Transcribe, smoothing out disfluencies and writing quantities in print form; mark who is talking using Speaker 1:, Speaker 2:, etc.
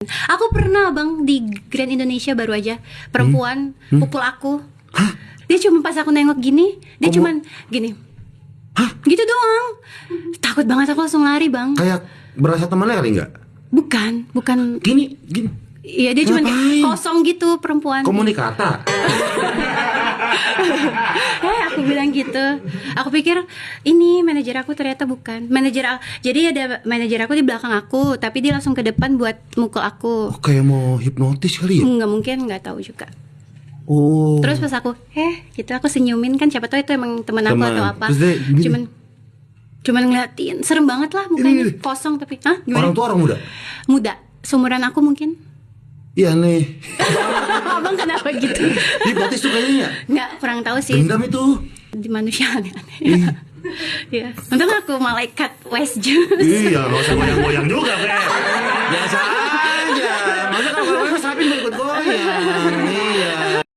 Speaker 1: Aku pernah bang di Grand Indonesia baru aja perempuan pukul aku.
Speaker 2: Hah?
Speaker 1: Dia cuma pas aku nengok gini, dia
Speaker 2: Kamu-
Speaker 1: cuman gini.
Speaker 2: Hah?
Speaker 1: Gitu doang. Takut banget aku langsung lari bang.
Speaker 2: Kayak berasa temannya kali nggak?
Speaker 1: Bukan.
Speaker 2: Gini.
Speaker 1: Iya dia cuman
Speaker 2: Ngapain?
Speaker 1: kosong gitu perempuan.
Speaker 2: Komunikata.
Speaker 1: Aku bilang gitu. Aku pikir ini manajer aku, ternyata bukan. Jadi ada manajer aku di belakang aku, tapi dia langsung ke depan buat mukul aku.
Speaker 2: Oh, kayak mau hipnotis kali ya?
Speaker 1: Nggak mungkin, nggak tahu juga.
Speaker 2: Oh.
Speaker 1: Terus pas aku, gitu aku senyumin kan, siapa tahu itu emang teman aku
Speaker 2: Teman.
Speaker 1: atau apa.
Speaker 2: Terus dia gini.
Speaker 1: Cuman ngeliatin, serem banget lah mukanya,
Speaker 2: Ini.
Speaker 1: kosong tapi. Hah? Gimana?
Speaker 2: Orang tua orang muda?
Speaker 1: Muda, seumuran aku mungkin.
Speaker 2: Iya nih.
Speaker 1: Abang kenapa gitu?
Speaker 2: Hipnotis tuh kayaknya ya?
Speaker 1: Nggak, kurang tahu sih.
Speaker 2: Dendam itu.
Speaker 1: Di manusia aneh-aneh. Iya. Untung aku malaikat West Juice.
Speaker 2: Iya, nggak usah goyang-goyang juga, Fe. Biasa aja. Masa kalau goyang rapin ikut goyang. Iya.